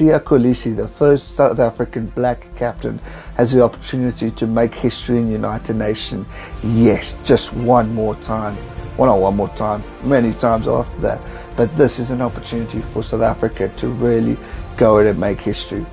Siya Kolisi, the first South African black captain, has the opportunity to make history in United Nations. Yes, just one more time. Well, not one more time, many times after that. But this is an opportunity for South Africa to really go in and make history.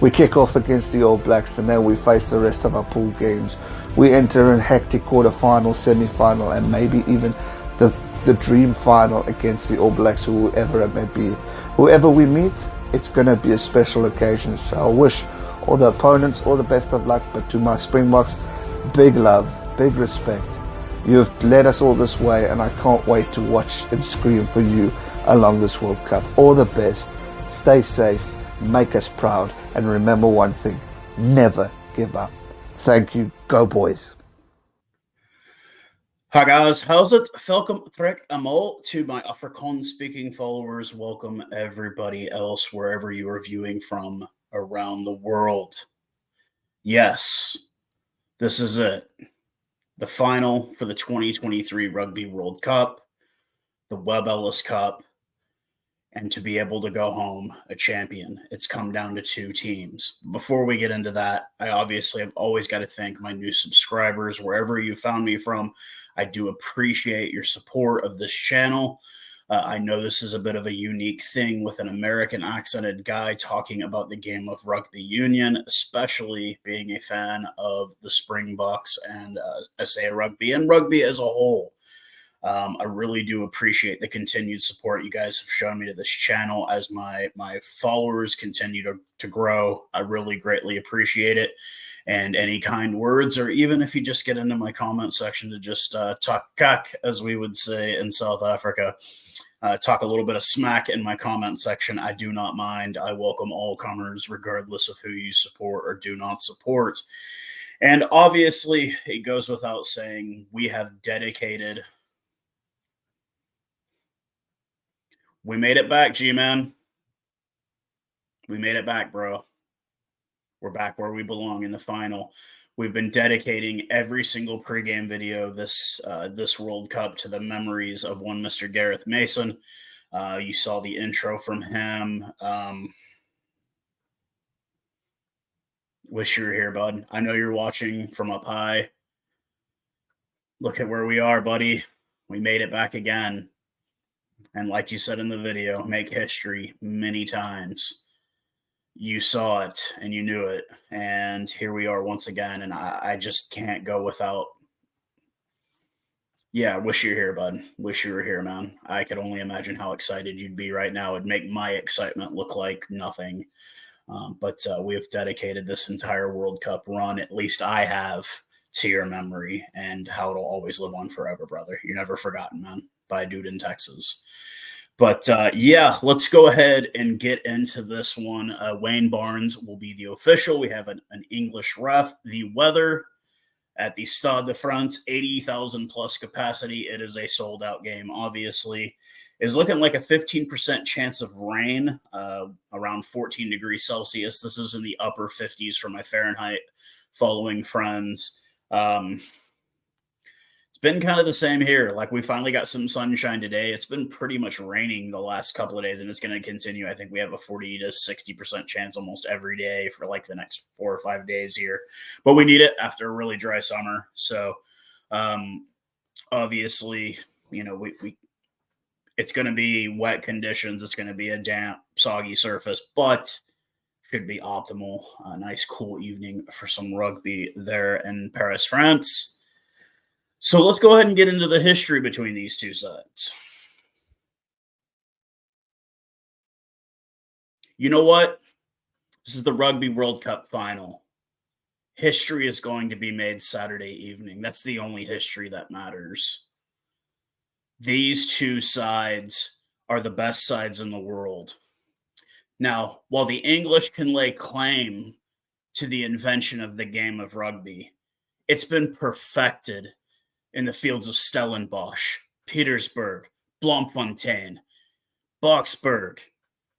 We kick off against the All Blacks and then we face the rest of our pool games. We enter in hectic quarter-final, semi-final, and maybe even the dream final against the All Blacks, whoever it may be. Whoever we meet, it's going to be a special occasion. So I wish all the opponents all the best of luck, but to my Springboks, big love, big respect. You have led us all this way, and I can't wait to watch and scream for you along this World Cup. All the best. Stay safe. Make us proud. And remember one thing. Never give up. Thank you. Go boys. Hi guys, Howzit? Welcome terug allemaal to my Afrikaans-speaking followers. Welcome everybody else wherever you are viewing from around the world. Yes, this is it. The final for the 2023 Rugby World Cup, the Webb Ellis Cup, and to be able to go home a champion. It's come down to two teams. Before we get into that, I obviously have always got to thank my new subscribers, wherever you found me from. I do appreciate your support of this channel. I know this is a bit of a unique thing with an American accented guy talking about the game of rugby union, especially being a fan of the Springboks and SA Rugby and rugby as a whole. I really do appreciate the continued support you guys have shown me to this channel as my followers continue to grow. I really greatly appreciate it. And any kind words, or even if you just get into my comment section to just talk kak, as we would say in South Africa, talk a little bit of smack in my comment section, I do not mind. I welcome all comers, regardless of who you support or do not support. And obviously, it goes without saying, we have dedicated... We made it back, G-Man. We made it back, bro. We're back where we belong in the final. We've been dedicating every single pregame video this World Cup to the memories of one Mr. Gareth Mason. You saw the intro from him. Wish you were here, bud. I know you're watching from up high. Look at where we are, buddy. We made it back again. And like you said in the video, make history many times. You saw it and you knew it. And here we are once again. And I just can't go without. Yeah, wish you were here, bud. Wish you were here, man. I could only imagine how excited you'd be right now. It'd make my excitement look like nothing. But we have dedicated this entire World Cup run, at least I have, to your memory and how it'll always live on forever, brother. You're never forgotten, man. By a dude in Texas. But yeah, let's go ahead and get into this one. Wayne Barnes will be the official. We have an English ref. The weather at the Stade de France, 80,000 plus capacity. It is a sold out game, obviously. Is looking like a 15% chance of rain, around 14 degrees Celsius. This is in the upper 50s for my Fahrenheit following friends. Been kind of the same here. Like, we finally got some sunshine today. It's been pretty much raining the last couple of days, and it's going to continue. I think we have a 40 to 60% chance almost every day for like the next 4 or 5 days here. But we need it after a really dry summer. So obviously, you know, we it's going to be wet conditions. It's going to be a damp, soggy surface, but should be optimal. A nice, cool evening for some rugby there in Paris, France. So let's go ahead and get into the history between these two sides. You know what? This is the Rugby World Cup final. History is going to be made Saturday evening. That's the only history that matters. These two sides are the best sides in the world. Now, while the English can lay claim to the invention of the game of rugby, it's been perfected in the fields of Stellenbosch, Petersburg, Bloemfontein, Boksburg,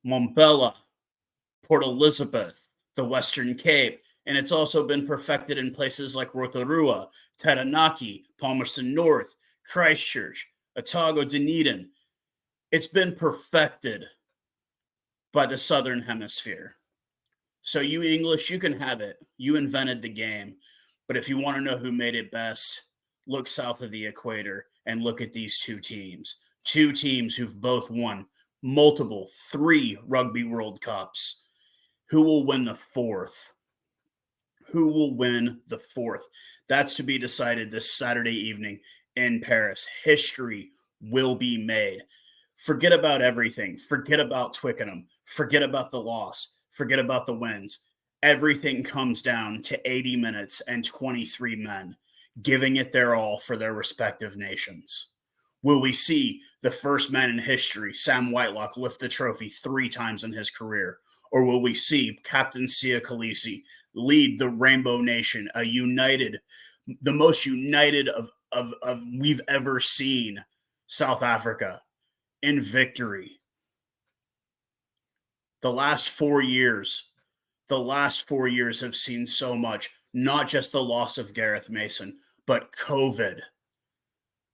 Mbombela, Port Elizabeth, the Western Cape, and it's also been perfected in places like Rotorua, Taranaki, Palmerston North, Christchurch, Otago, Dunedin. It's been perfected by the Southern Hemisphere. So you English, you can have it. You invented the game. But if you want to know who made it best, look south of the equator and look at these two teams. Two teams who've both won multiple 3 Rugby World Cups. Who will win the 4th? Who will win the 4th? That's to be decided this Saturday evening in Paris. History will be made. Forget about everything. Forget about Twickenham. Forget about the loss. Forget about the wins. Everything comes down to 80 minutes and 23 men giving it their all for their respective nations. Will we see the first man in history, Sam Whitelock, lift the trophy 3 times in his career? Or will we see Captain Siya Kolisi lead the Rainbow Nation, a united, the most united of we've ever seen South Africa in victory? The last 4 years have seen so much, not just the loss of Gareth Mason, but COVID.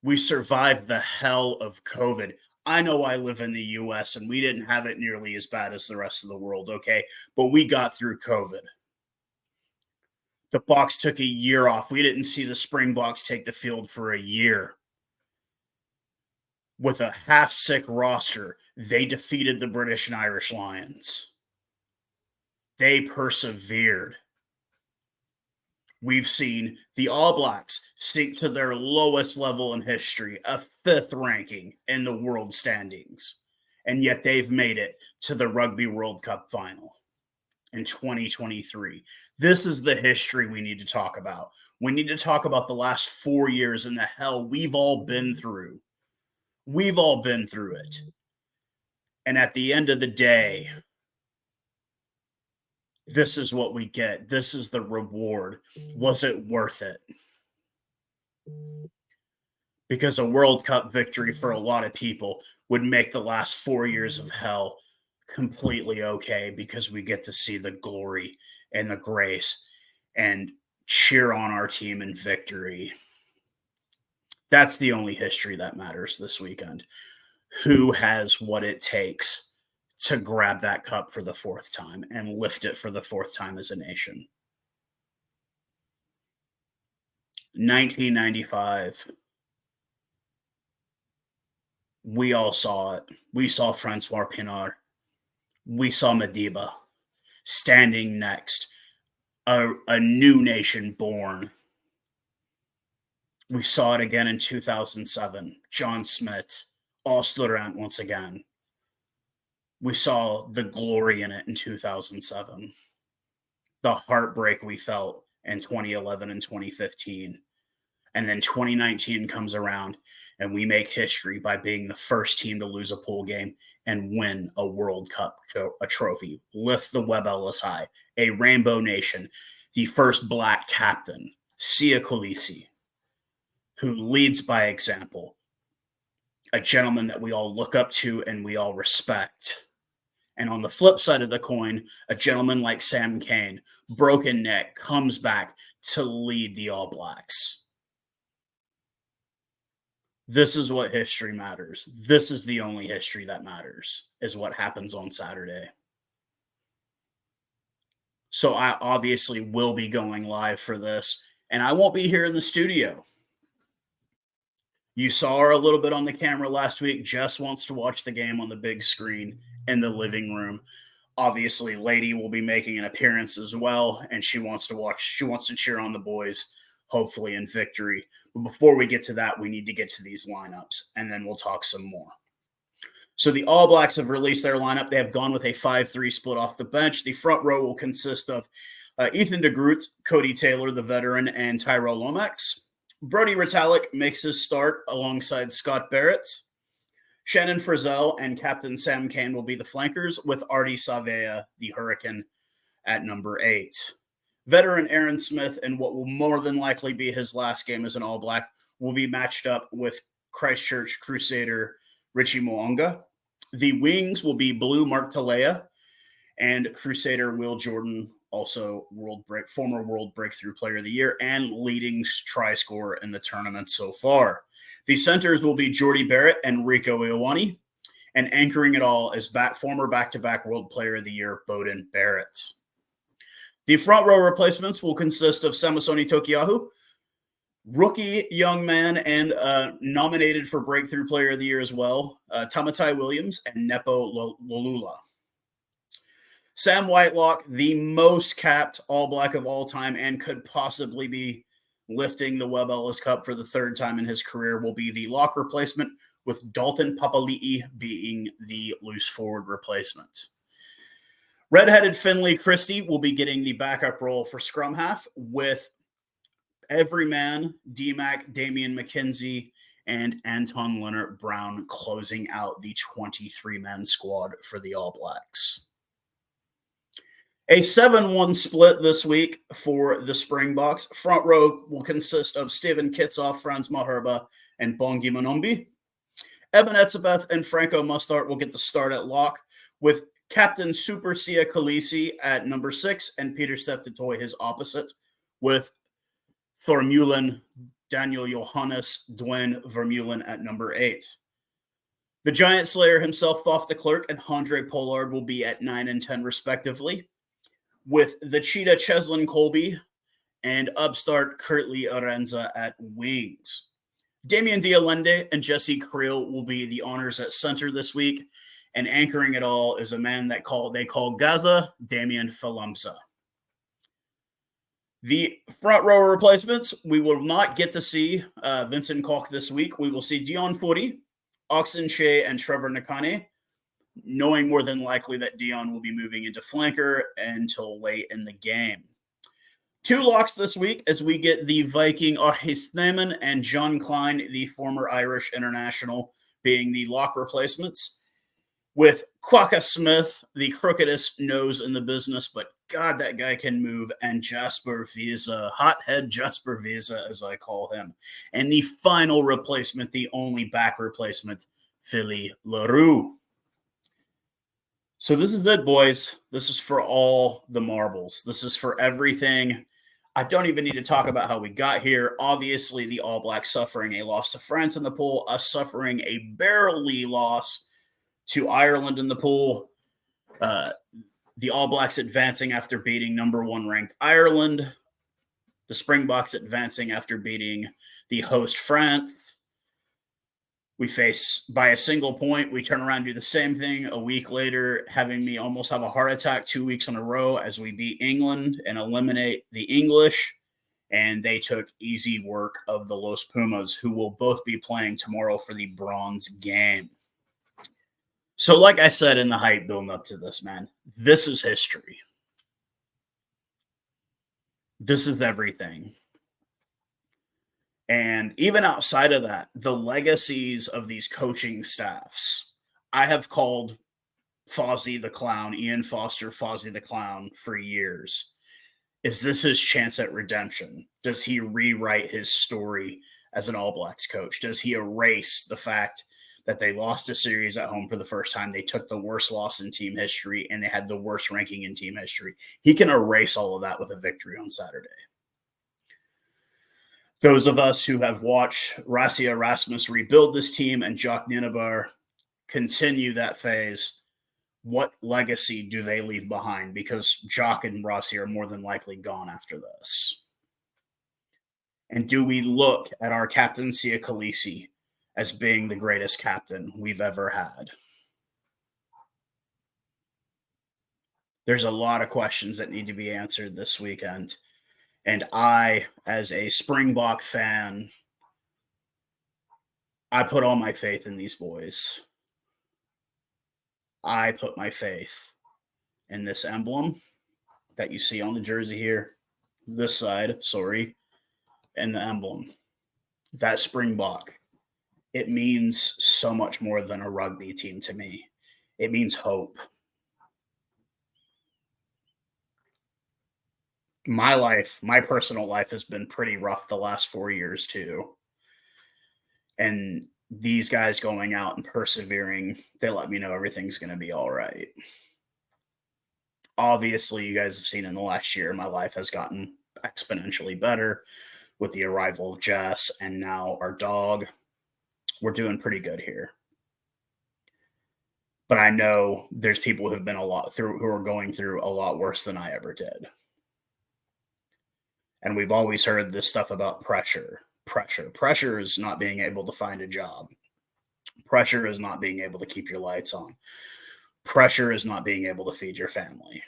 We survived the hell of COVID. I know I live in the US and we didn't have it nearly as bad as the rest of the world, okay? But we got through COVID. The Boks took a year off. We didn't see the Springboks take the field for a year. With a half-sick roster, they defeated the British and Irish Lions. They persevered. We've seen the All Blacks sink to their lowest level in history, a 5th ranking in the world standings. And yet they've made it to the Rugby World Cup final in 2023. This is the history we need to talk about. We need to talk about the last 4 years and the hell we've all been through. We've all been through it. And at the end of the day, this is what we get. This is the reward. Was it worth it? Because a World Cup victory for a lot of people would make the last 4 years of hell completely okay, because we get to see the glory and the grace and cheer on our team in victory. That's the only history that matters this weekend. Who has what it takes to grab that cup for the 4th time and lift it for the 4th time as a nation? 1995. We all saw it. We saw Francois Pienaar. We saw Madiba standing next. A new nation born. We saw it again in 2007. John Smith, Osterrand once again. We saw the glory in it in 2007. The heartbreak we felt in 2011 and 2015. And then 2019 comes around and we make history by being the first team to lose a pool game and win a World Cup a trophy. Lift the Webb Ellis high. A Rainbow Nation. The first Black captain, Siya Kolisi, who leads by example. A gentleman that we all look up to and we all respect. And on the flip side of the coin, a gentleman like Sam Cane, broken neck, comes back to lead the All Blacks. This is what history matters. This is the only history that matters, is what happens on Saturday. So I obviously will be going live for this, and I won't be here in the studio. You saw her a little bit on the camera last week. Jess wants to watch the game on the big screen in the living room. Obviously, Lady will be making an appearance as well, and she wants to cheer on the boys, hopefully in victory. But before we get to that, we need to get to these lineups, and then we'll talk some more. So the All Blacks have released their lineup. They have gone with a 5-3 split off the bench. The front row will consist of Ethan de Groot, Cody Taylor, the veteran, and Tyrell Lomax. Brodie Retallick makes his start alongside Scott Barrett. Shannon Frizzell and Captain Sam Cane will be the flankers, with Artie Savea, the Hurricane, at number 8. Veteran Aaron Smith, in what will more than likely be his last game as an All Black, will be matched up with Christchurch Crusader Richie Mo'unga. The wings will be Blue Mark Talea and Crusader Will Jordan, also former World Breakthrough Player of the Year and leading try scorer in the tournament so far. The centers will be Jordy Barrett and Rico Ioane. And anchoring it all is former back-to-back World Player of the Year, Beauden Barrett. The front row replacements will consist of Samisoni Tokiahu, rookie young man and nominated for Breakthrough Player of the Year as well, Tamatai Williams and Nepo Lolula. Sam Whitelock, the most capped All Black of all time and could possibly be lifting the Webb Ellis Cup for the third time in his career, will be the lock replacement, with Dalton Papali'i being the loose forward replacement. Redheaded Finley Christie will be getting the backup role for scrum half, with everyman DMAC, Damian McKenzie, and Anton Leonard Brown closing out the 23-man squad for the All Blacks. A 7-1 split this week for the Springboks. Front row will consist of Steven Kitsoff, Franz Maherba, and Bongi Manombi. Eben Etzebeth and Franco Mustard will get the start at lock, with Captain Super Sia Khaleesi at number 6 and Peter Steph-Toy his opposite, with Thormulen, Daniel Johannes, Dwayne Vermeulen at number 8. The Giant Slayer himself, Thoth de Klerk, and Andre Pollard will be at 9 and 10 respectively, with the Cheetah Cheslin Colby and upstart Kurtley Arenza at wings. Damien Dialende and Jesse Creel will be the honors at center this week, and anchoring it all is a man that they call Gaza, Damien Falamsa. The front row replacements, we will not get to see Vincent Koch this week. We will see Dion Footy, Oxen Shea, and Trevor Nakane, knowing more than likely that Dion will be moving into flanker until late in the game. 2 locks this week as we get the Viking Arhe Sneeman and John Klein, the former Irish international, being the lock replacements, with Quokka Smith, the crookedest nose in the business, but God, that guy can move, and Jasper Visa, hothead Jasper Visa, as I call him. And the final replacement, the only back replacement, Philly LaRue. So this is it, boys. This is for all the marbles. This is for everything. I don't even need to talk about how we got here. Obviously, the All Blacks suffering a loss to France in the pool, us suffering a barely loss to Ireland in the pool. The All Blacks advancing after beating number 1 ranked Ireland. The Springboks advancing after beating the host France. We face by a single point. We turn around and do the same thing a week later, having me almost have a heart attack 2 weeks in a row as we beat England and eliminate the English. And they took easy work of the Los Pumas, who will both be playing tomorrow for the bronze game. So like I said in the hype building up to this, man, this is history. This is everything. And even outside of that, the legacies of these coaching staffs, I have called Fozzie the Clown, Ian Foster, Fozzie the Clown for years. Is this his chance at redemption? Does he rewrite his story as an All Blacks coach? Does he erase the fact that they lost a series at home for the first time? They took the worst loss in team history, and they had the worst ranking in team history. He can erase all of that with a victory on Saturday. Those of us who have watched Rassie Erasmus rebuild this team and Jacques Nienaber continue that phase, what legacy do they leave behind? Because Jacques and Rassie are more than likely gone after this. And do we look at our captain, Sia Khaleesi, as being the greatest captain we've ever had? There's a lot of questions that need to be answered this weekend. And I, as a Springbok fan, I put all my faith in these boys. I put my faith in this emblem that you see on the jersey here, this side, and the emblem. That Springbok. It means so much more than a rugby team to me. It means hope. My life, my personal life has been pretty rough the last 4 years too. And these guys going out and persevering, they let me know everything's going to be all right. Obviously, you guys have seen in the last year, my life has gotten exponentially better with the arrival of Jess and now our dog. We're doing pretty good here. But I know there's people who have been who are going through a lot worse than I ever did. And we've always heard this stuff about pressure. Pressure is not being able to find a job. Pressure is not being able to keep your lights on. Pressure is not being able to feed your family.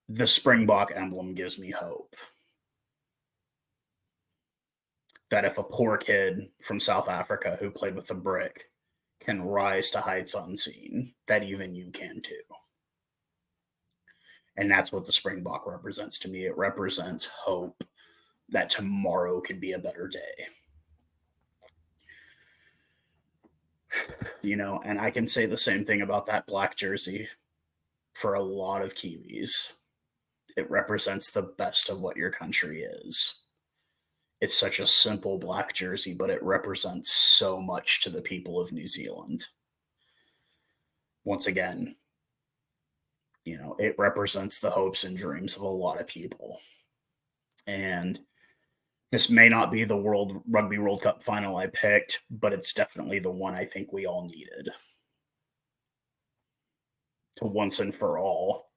The Springbok emblem gives me hope that if a poor kid from South Africa who played with a brick can rise to heights unseen, that even you can too. And that's what the Springbok represents to me. It represents hope that tomorrow could be a better day. You know, and I can say the same thing about that black jersey for a lot of Kiwis. It represents the best of what your country is. It's such a simple black jersey, but it represents so much to the people of New Zealand. Once again, you know, it represents the hopes and dreams of a lot of people. And this may not be the Rugby World Cup final I picked, but it's definitely the one I think we all needed to once and for all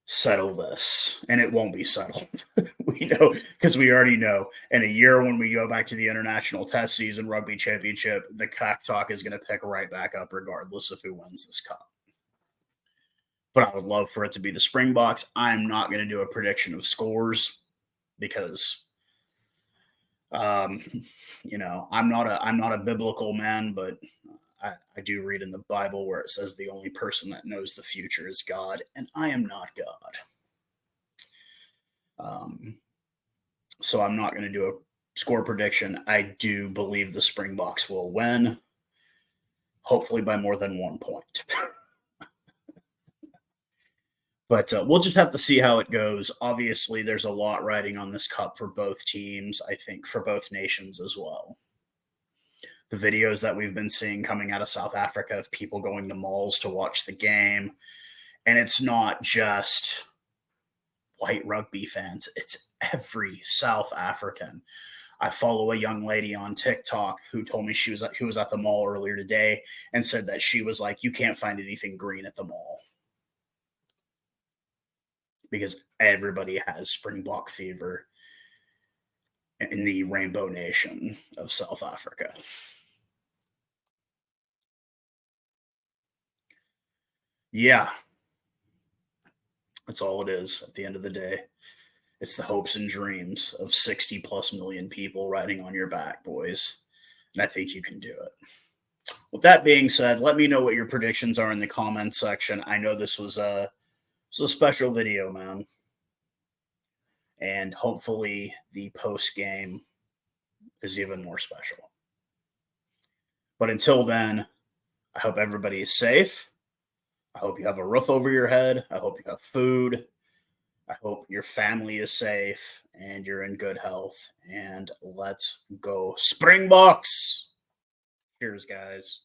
settle this. And it won't be settled. We know, because we already know in a year when we go back to the international test season rugby championship, the cock talk is going to pick right back up regardless of who wins this cup. But I would love for it to be the Springboks. I'm not going to do a prediction of scores because you know, I'm not a biblical man, but I do read in the Bible where it says the only person that knows the future is God, and I am not God. So I'm not going to do a score prediction. I do believe the Springboks will win, hopefully by more than 1 point. But we'll just have to see how it goes. Obviously, there's a lot riding on this cup for both teams, I think for both nations as well. The videos that we've been seeing coming out of South Africa of people going to malls to watch the game. And it's not just white rugby fans. It's every South African. I follow a young lady on TikTok who told me who was at the mall earlier today and said that she was like, you can't find anything green at the mall, because everybody has Springbok fever in the Rainbow Nation of South Africa. Yeah. That's all it is at the end of the day. It's the hopes and dreams of 60 plus million people riding on your back, boys. And I think you can do it. With that being said, let me know what your predictions are in the comments section. I know this was a special video, man. And hopefully the post game is even more special. But until then, I hope everybody is safe. I hope you have a roof over your head. I hope you have food. I hope your family is safe and you're in good health. And let's go Springboks. Cheers, guys.